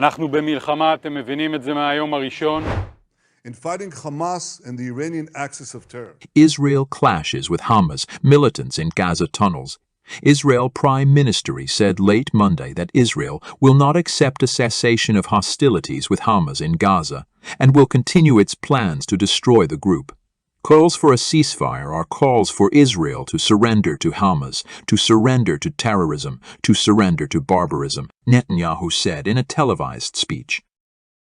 אנחנו במלחמה, אתם מבינים את זה מהיום הראשון. In fighting Hamas and the Iranian axis of terror. Israel clashes with Hamas militants in Gaza tunnels. Israel Prime Minister said late Monday that Israel will not accept a cessation of hostilities with Hamas in Gaza and will continue its plans to destroy the group. Calls for a ceasefire are calls for Israel to surrender to Hamas, to surrender to terrorism, to surrender to barbarism, Netanyahu said in a televised speech.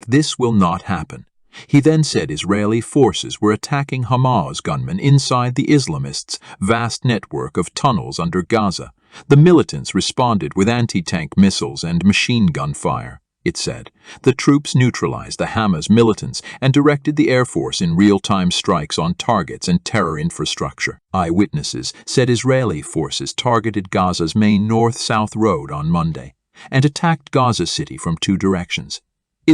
This will not happen. He then said Israeli forces were attacking Hamas gunmen inside the Islamists' vast network of tunnels under Gaza. The militants responded with anti-tank missiles and machine gun fire, it said. The troops neutralized the Hamas militants and directed the Air Force in real-time strikes on targets and terror infrastructure. Eyewitnesses said Israeli forces targeted Gaza's main north-south road on Monday and attacked Gaza City from two directions.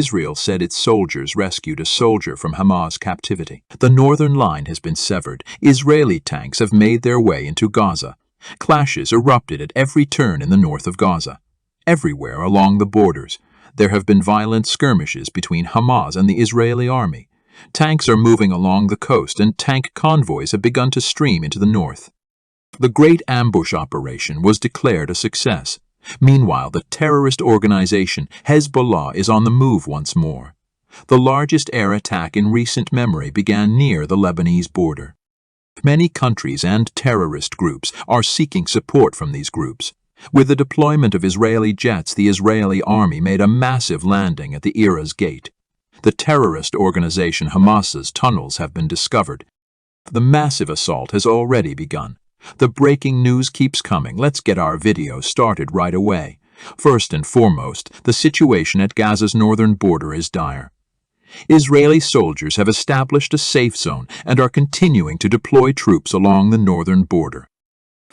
Israel said its soldiers rescued a soldier from Hamas captivity. The northern line has been severed. Israeli tanks have made their way into Gaza. Clashes erupted at every turn in the north of Gaza. Everywhere along the borders, there have been violent skirmishes between Hamas and the Israeli army. Tanks are moving along the coast and tank convoys have begun to stream into the north. The Great Ambush operation was declared a success. Meanwhile, the terrorist organization Hezbollah is on the move once more. The largest air attack in recent memory began near the Lebanese border. Many countries and terrorist groups are seeking support from these groups. With the deployment of Israeli jets, the Israeli army made a massive landing at the Erez Gate. The terrorist organization Hamas's tunnels have been discovered. The massive assault has already begun. The breaking news keeps coming. Let's get our video started right away. First and foremost, the situation at Gaza's northern border is dire. Israeli soldiers have established a safe zone and are continuing to deploy troops along the northern border.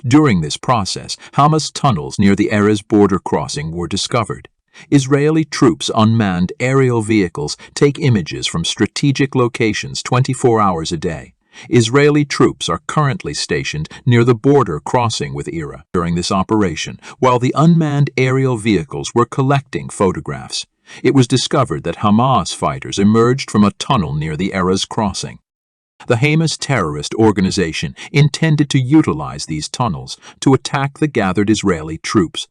During this process, Hamas tunnels near the Erez border crossing were discovered. Israeli troops' unmanned aerial vehicles take images from strategic locations 24 hours a day. Israeli troops are currently stationed near the border crossing with Iraq during this operation, while the unmanned aerial vehicles were collecting photographs. It was discovered that Hamas fighters emerged from a tunnel near the Erez crossing. The Hamas terrorist organization intended to utilize these tunnels to attack the gathered Israeli troops.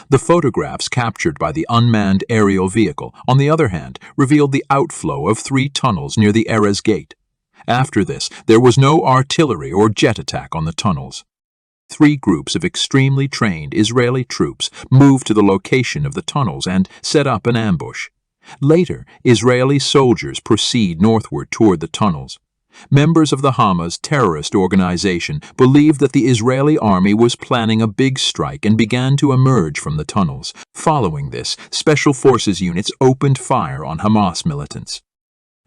The photographs captured by the unmanned aerial vehicle, on the other hand, revealed the outflow of 3 tunnels near the Erez Gate. After this, there was no artillery or jet attack on the tunnels. 3 groups of extremely trained Israeli troops moved to the location of the tunnels and set up an ambush. Later, Israeli soldiers proceed northward toward the tunnels. Members of the Hamas terrorist organization believed that the Israeli army was planning a big strike and began to emerge from the tunnels. Following this, special forces units opened fire on Hamas militants.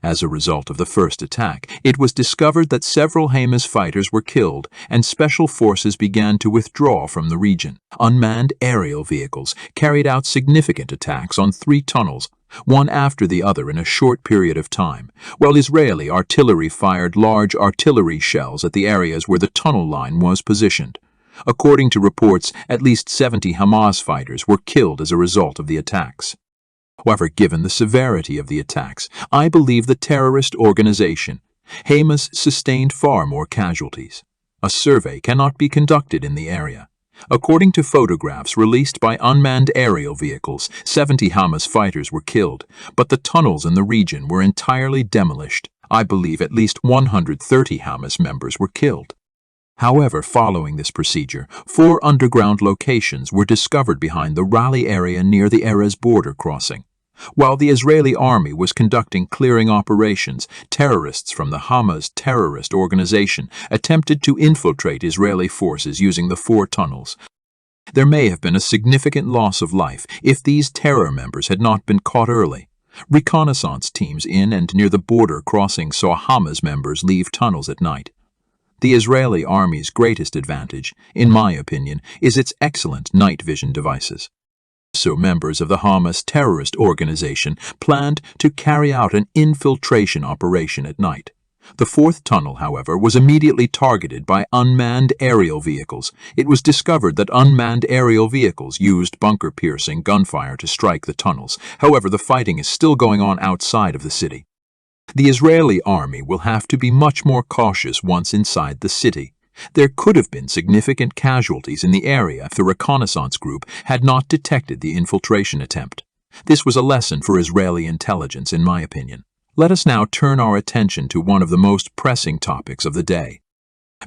As a result of the first attack, it was discovered that several Hamas fighters were killed and special forces began to withdraw from the region. Unmanned aerial vehicles carried out significant attacks on 3 tunnels, one after the other in a short period of time, while Israeli artillery fired large artillery shells at the areas where the tunnel line was positioned. According to reports, at least 70 Hamas fighters were killed as a result of the attacks. However, given the severity of the attacks, I believe the terrorist organization Hamas sustained far more casualties. A survey cannot be conducted in the area. According to photographs released by unmanned aerial vehicles, 70 Hamas fighters were killed, but the tunnels in the region were entirely demolished. I believe at least 130 Hamas members were killed. However, following this procedure, 4 underground locations were discovered behind the rally area near the Erez border crossing. While the Israeli army was conducting clearing operations, terrorists from the Hamas terrorist organization attempted to infiltrate Israeli forces using the 4 tunnels. There may have been a significant loss of life if these terror members had not been caught early. Reconnaissance teams in and near the border crossing saw Hamas members leave tunnels at night. The Israeli army's greatest advantage, in my opinion, is its excellent night vision devices. So members of the Hamas terrorist organization planned to carry out an infiltration operation at night. The fourth tunnel, however, was immediately targeted by unmanned aerial vehicles. It was discovered that unmanned aerial vehicles used bunker-piercing gunfire to strike the tunnels. However, the fighting is still going on outside of the city. The Israeli army will have to be much more cautious once inside the city. There could have been significant casualties in the area if the reconnaissance group had not detected the infiltration attempt. This was a lesson for Israeli intelligence, in my opinion. Let us now turn our attention to one of the most pressing topics of the day.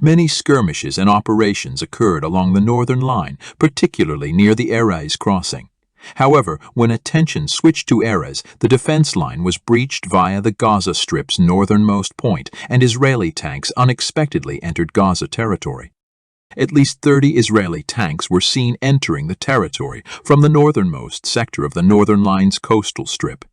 Many skirmishes and operations occurred along the northern line, particularly near the Erez crossing. However, when attention switched to Erez, the defense line was breached via the Gaza Strip's northernmost point, and Israeli tanks unexpectedly entered Gaza territory. At least 30 Israeli tanks were seen entering the territory from the northernmost sector of the Northern Line's coastal strip.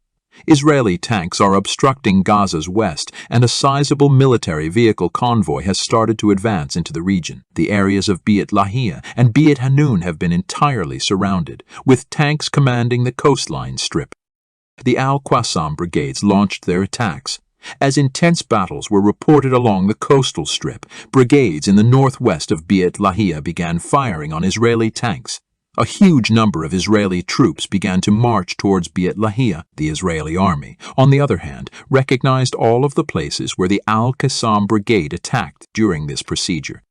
Israeli tanks are obstructing Gaza's west, and a sizable military vehicle convoy has started to advance into the region. The areas of Beit Lahia and Beit Hanun have been entirely surrounded, with tanks commanding the coastline strip. The Al-Qassam brigades launched their attacks. As intense battles were reported along the coastal strip, brigades in the northwest of Beit Lahia began firing on Israeli tanks. A huge number of Israeli troops began to march towards Beit Lahia. The Israeli army, on the other hand, recognized all of the places where the Al-Qassam brigade attacked during this procedure.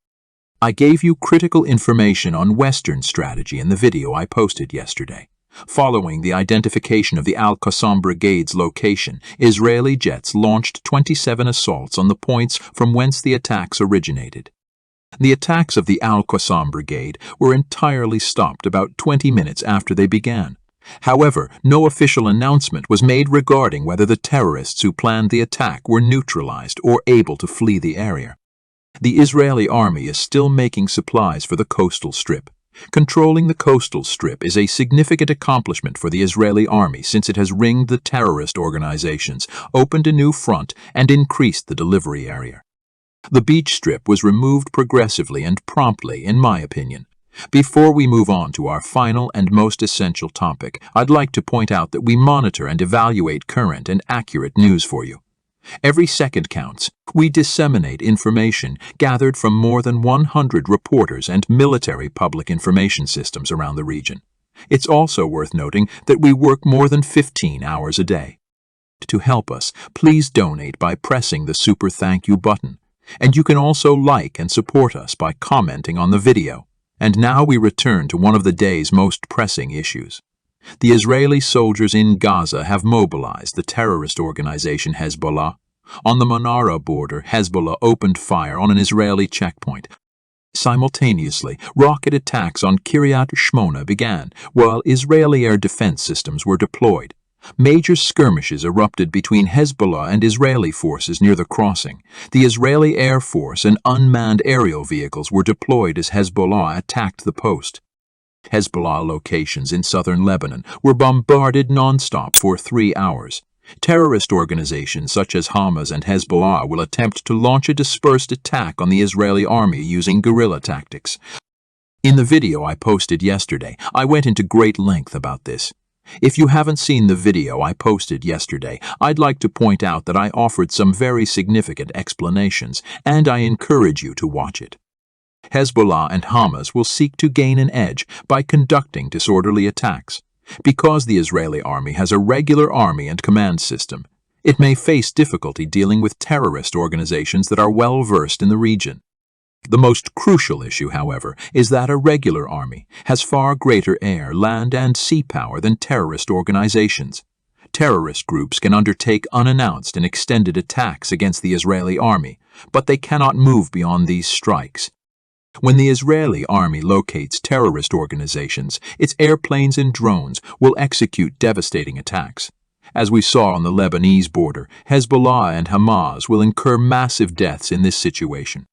I gave you critical information on Western strategy in the video I posted yesterday. Following the identification of the Al-Qassam brigade's location, Israeli jets launched 27 assaults on the points from whence the attacks originated. The attacks of the Al-Qassam brigade were entirely stopped about 20 minutes after they began. However, no official announcement was made regarding whether the terrorists who planned the attack were neutralized or able to flee the area. The Israeli army is still making supplies for the coastal strip. Controlling the coastal strip is a significant accomplishment for the Israeli army since it has ringed the terrorist organizations, opened a new front, and increased the delivery area. The beach strip was removed progressively and promptly, in my opinion. Before we move on to our final and most essential topic, I'd like to point out that we monitor and evaluate current and accurate news for you. Every second counts. We disseminate information gathered from more than 100 reporters and military public information systems around the region. It's also worth noting that we work more than 15 hours a day. To help us, please donate by pressing the Super Thank You button. And you can also like and support us by commenting on the video. And now we return to one of the day's most pressing issues. The Israeli soldiers in Gaza have mobilized the terrorist organization Hezbollah. On the Manara border, Hezbollah opened fire on an Israeli checkpoint. Simultaneously, rocket attacks on Kiryat Shmona began, while Israeli air defense systems were deployed. Major skirmishes erupted between Hezbollah and Israeli forces near the crossing. The Israeli Air Force and unmanned aerial vehicles were deployed as Hezbollah attacked the post. Hezbollah locations in southern Lebanon were bombarded non-stop for 3 hours. Terrorist organizations such as Hamas and Hezbollah will attempt to launch a dispersed attack on the Israeli army using guerrilla tactics. In the video I posted yesterday, I went into great length about this. If you haven't seen the video I posted yesterday, I'd like to point out that I offered some very significant explanations, and I encourage you to watch it. Hezbollah and Hamas will seek to gain an edge by conducting disorderly attacks. Because the Israeli army has a regular army and command system, it may face difficulty dealing with terrorist organizations that are well versed in the region. The most crucial issue, however, is that a regular army has far greater air, land, and sea power than terrorist organizations. Terrorist groups can undertake unannounced and extended attacks against the Israeli army, but they cannot move beyond these strikes. When the Israeli army locates terrorist organizations, its airplanes and drones will execute devastating attacks. As we saw on the Lebanese border, Hezbollah and Hamas will incur massive deaths in this situation.